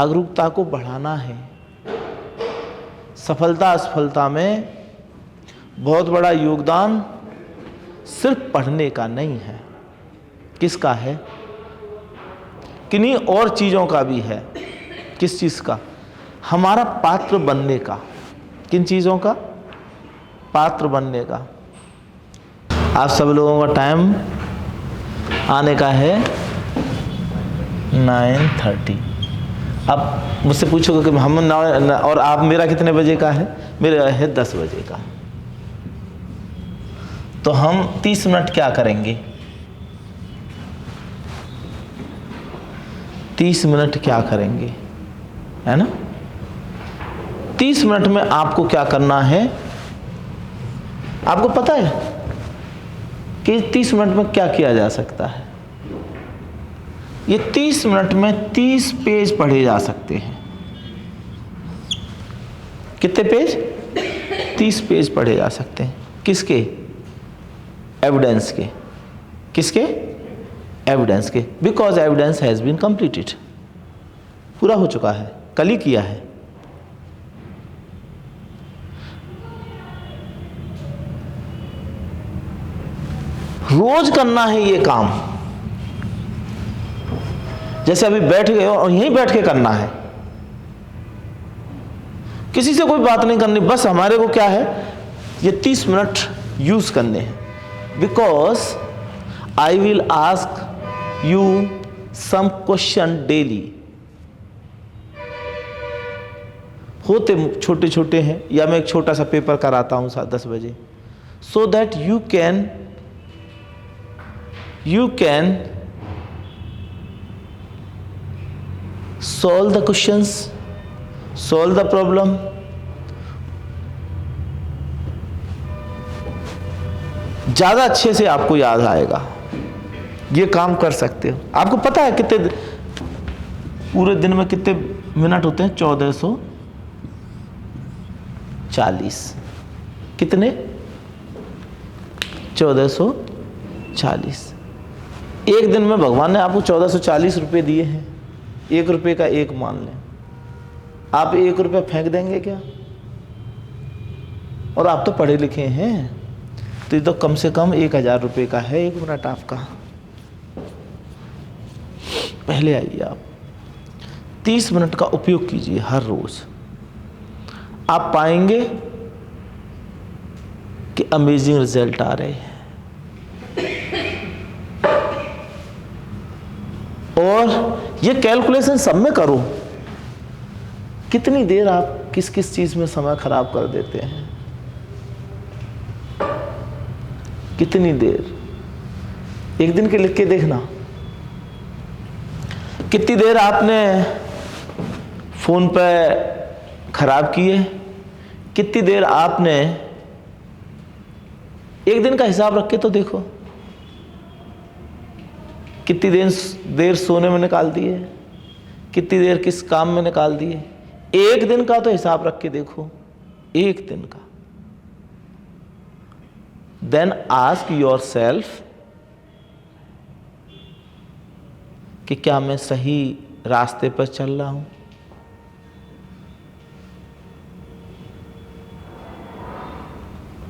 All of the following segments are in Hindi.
जागरूकता को बढ़ाना है। सफलता असफलता में बहुत बड़ा योगदान सिर्फ पढ़ने का नहीं है। किसका है? किन्हीं और चीज़ों का भी है। किस चीज़ का? हमारा पात्र बनने का। किन चीज़ों का? पात्र बनने का। आप सब लोगों का टाइम आने का है 9:30। अब मुझसे पूछोगे कि हम और आप, मेरा कितने बजे का है? मेरा है 10 बजे का। तो हम 30 मिनट क्या करेंगे? 30 मिनट क्या करेंगे, है ना? 30 मिनट में आपको क्या करना है? आपको पता है कि 30 मिनट में क्या किया जा सकता है? ये 30 मिनट में 30 पेज पढ़े जा सकते हैं। कितने पेज? 30 पेज पढ़े जा सकते हैं। किसके? एविडेंस के। किसके? एविडेंस के। Because evidence has been completed. पूरा हो चुका है, कल ही किया है। रोज करना है ये काम। जैसे अभी बैठ गए हो और यहीं बैठ के करना है, किसी से कोई बात नहीं करनी, बस हमारे को क्या है, ये 30 मिनट यूज करने हैं। Because I will ask you some question daily. होते छोटे छोटे हैं, या मैं एक छोटा सा पेपर कराता हूं 10 बजे, so that you can solve the questions, solve the problem। ज़्यादा अच्छे से आपको याद आएगा। ये काम कर सकते हो। आपको पता है कितने पूरे दिन में कितने मिनट होते हैं? 1440। कितने? 1440। एक दिन में भगवान ने आपको 1440 रुपये दिए हैं। 1 रुपये का एक मान लें, आप 1 रुपया फेंक देंगे क्या? और आप तो पढ़े लिखे हैं, तो ये तो कम से कम 1000 रुपये का है 1 मिनट आपका। पहले आइए, आप 30 मिनट का उपयोग कीजिए हर रोज। आप पाएंगे कि अमेजिंग रिजल्ट आ रहे हैं। और ये कैलकुलेशन सब में करो, कितनी देर आप किस किस चीज में समय खराब कर देते हैं। कितनी देर? एक दिन के लिख के देखना, कितनी देर आपने फोन पे खराब किए, कितनी देर आपने, एक दिन का हिसाब रख के तो देखो, कितनी देर सोने में निकाल दी है, कितनी देर किस काम में निकाल दी है। एक दिन का तो हिसाब रख के देखो, एक दिन का। देन आस्क योर सेल्फ कि क्या मैं सही रास्ते पर चल रहा हूं।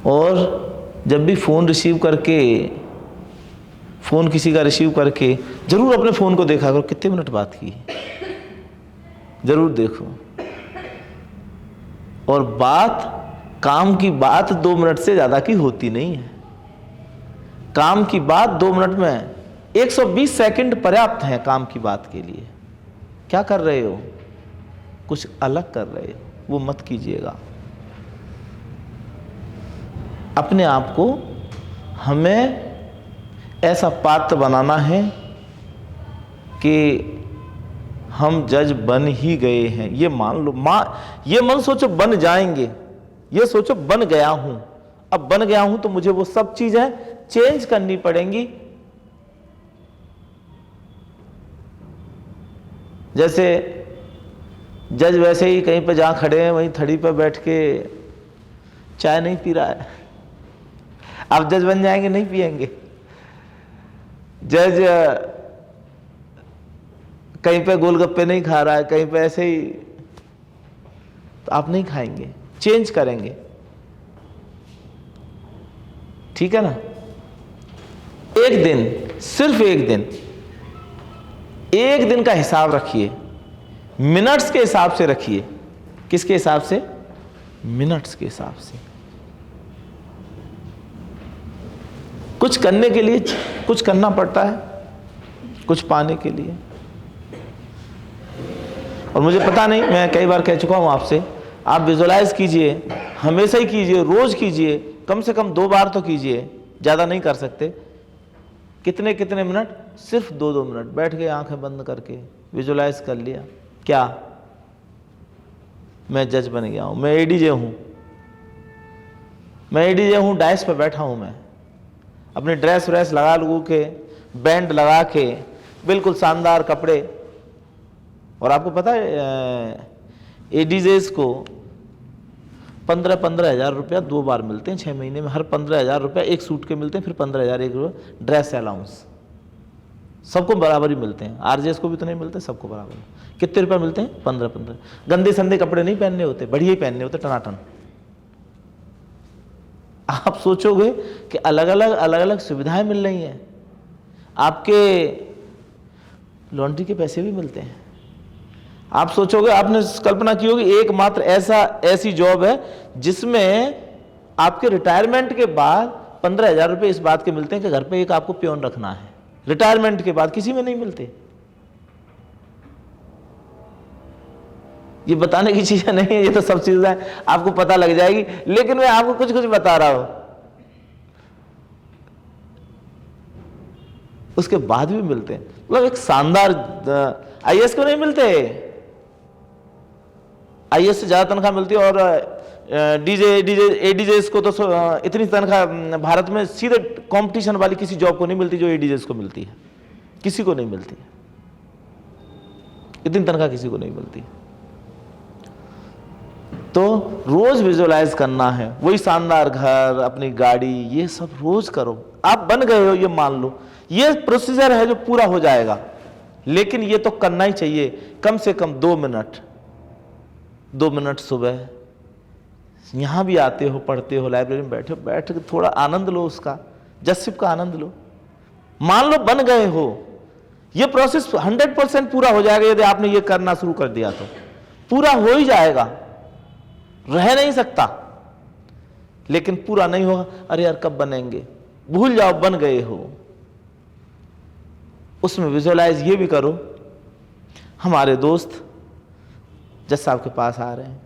और जब भी फोन किसी का रिसीव करके जरूर अपने फोन को देखा करो, कितने मिनट बात की, जरूर देखो। और काम की बात 2 मिनट से ज्यादा की होती नहीं है। काम की बात 2 मिनट में 120 सेकंड पर्याप्त है काम की बात के लिए। क्या कर रहे हो? कुछ अलग कर रहे हो, वो मत कीजिएगा। अपने आप को हमें ऐसा पात्र बनाना है कि हम जज बन ही गए हैं। ये मान लो, ये मन सोचो बन जाएंगे, ये सोचो बन गया हूं। अब बन गया हूं तो मुझे वो सब चीजें चेंज करनी पड़ेंगी। जैसे जज वैसे ही कहीं पर जहां खड़े हैं वहीं थड़ी पर बैठ के चाय नहीं पी रहा है, आप जज बन जाएंगे? नहीं पिएंगे। जज कहीं पे गोलगप्पे नहीं खा रहा है, कहीं पे ऐसे ही, तो आप नहीं खाएंगे, चेंज करेंगे। ठीक है ना? एक दिन, सिर्फ एक दिन का हिसाब रखिए, मिनट्स के हिसाब से रखिए। किसके हिसाब से? मिनट्स के हिसाब से। कुछ करने के लिए कुछ करना पड़ता है, कुछ पाने के लिए। और मुझे पता नहीं, मैं कई बार कह चुका हूं आपसे, आप विजुअलाइज कीजिए, हमेशा ही कीजिए, रोज कीजिए, कम से कम 2 बार तो कीजिए, ज़्यादा नहीं कर सकते। कितने कितने मिनट? सिर्फ 2-2 मिनट बैठ के आंखें बंद करके विजुअलाइज कर लिया। क्या? मैं जज बन गया हूं, मैं एडीजे हूं, डाइस पे बैठा हूं, मैं अपनी ड्रेस व्रेस लगा लूँ के, बैंड लगा के, बिल्कुल शानदार कपड़े। और आपको पता है एडीजेस को 15-15 हज़ार रुपया 2 बार मिलते हैं 6 महीने में। हर 15 हज़ार रुपया एक सूट के मिलते हैं, फिर 15 हज़ार एक ड्रेस अलाउंस। सबको बराबर ही मिलते हैं, आरजेएस को भी तो नहीं मिलते, सबको बराबर। कितने रुपए मिलते हैं? 15-15। गंदे संदे कपड़े नहीं पहनने होते, बढ़िया ही पहनने होते, टनाटन। आप सोचोगे कि अलग अलग सुविधाएं मिल रही हैं, आपके लॉन्ड्री के पैसे भी मिलते हैं। आप सोचोगे, आपने कल्पना की होगी, एकमात्र ऐसी जॉब है जिसमें आपके रिटायरमेंट के बाद 15 हज़ार रुपये इस बात के मिलते हैं कि घर पे एक आपको प्योन रखना है। रिटायरमेंट के बाद किसी में नहीं मिलते। ये बताने की चीजें नहीं है, ये तो सब चीजें आपको पता लग जाएगी, लेकिन मैं आपको कुछ कुछ बता रहा हूं। उसके बाद भी मिलते हैं, मतलब एक शानदार। आईएएस को नहीं मिलते, आईएएस से ज्यादा तनख्वाह मिलती है। और एडीजेस को तो इतनी तनख्वाह भारत में सीधे कंपटीशन वाली किसी जॉब को नहीं मिलती जो एडीजेस को मिलती है। किसी को नहीं मिलती इतनी तनख्वाह, किसी को नहीं मिलती। तो रोज विजुअलाइज करना है, वही शानदार घर, अपनी गाड़ी, ये सब रोज करो। आप बन गए हो, ये मान लो, ये प्रोसीजर है जो पूरा हो जाएगा, लेकिन ये तो करना ही चाहिए। कम से कम 2 मिनट सुबह। यहां भी आते हो, पढ़ते हो, लाइब्रेरी में बैठ के थोड़ा आनंद लो, उसका जस्सिप का आनंद लो। मान लो बन गए हो, ये प्रोसेस 100% पूरा हो जाएगा। यदि आपने ये करना शुरू कर दिया तो पूरा हो ही जाएगा, रह नहीं सकता। लेकिन पूरा नहीं होगा, अरे यार कब बनेंगे, भूल जाओ, बन गए हो। उसमें विजुअलाइज ये भी करो, हमारे दोस्त जज साहब के पास आ रहे हैं,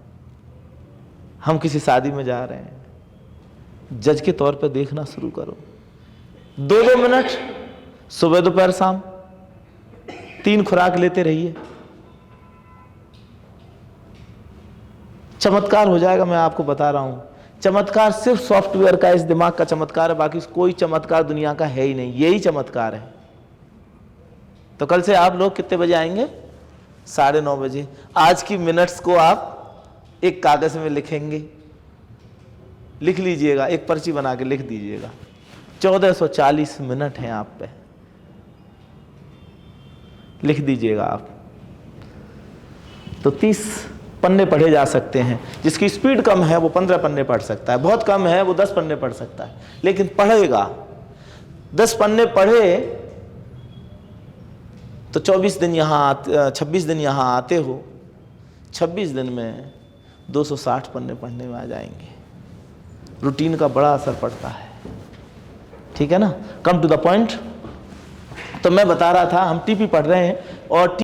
हम किसी शादी में जा रहे हैं, जज के तौर पे देखना शुरू करो। 2-2 मिनट सुबह दोपहर शाम 3 खुराक लेते रहिए, चमत्कार हो जाएगा। मैं आपको बता रहा हूं, चमत्कार सिर्फ सॉफ्टवेयर का, इस दिमाग का चमत्कार है, बाकी कोई चमत्कार दुनिया का है ही नहीं, यही चमत्कार है। तो कल से आप लोग कितने बजे आएंगे? 9:30 बजे। आज की मिनट्स को आप एक कागज में लिखेंगे, लिख लीजिएगा, एक पर्ची बना के लिख दीजिएगा। 1440 मिनट हैं आप पे, लिख दीजिएगा आप। तो 30 पन्ने पढ़े जा सकते हैं। जिसकी स्पीड कम है वो 15 पन्ने पढ़ सकता है, बहुत कम है वो 10 पन्ने पढ़ सकता है, लेकिन पढ़ेगा। 10 पन्ने पढ़े तो 26 दिन यहाँ आते हो, 26 दिन में 260 पन्ने पढ़ने में आ जाएंगे। रूटीन का बड़ा असर पड़ता है, ठीक है ना। Come to the point. तो मैं बता रहा था, हम टीपी पढ़ रहे हैं, और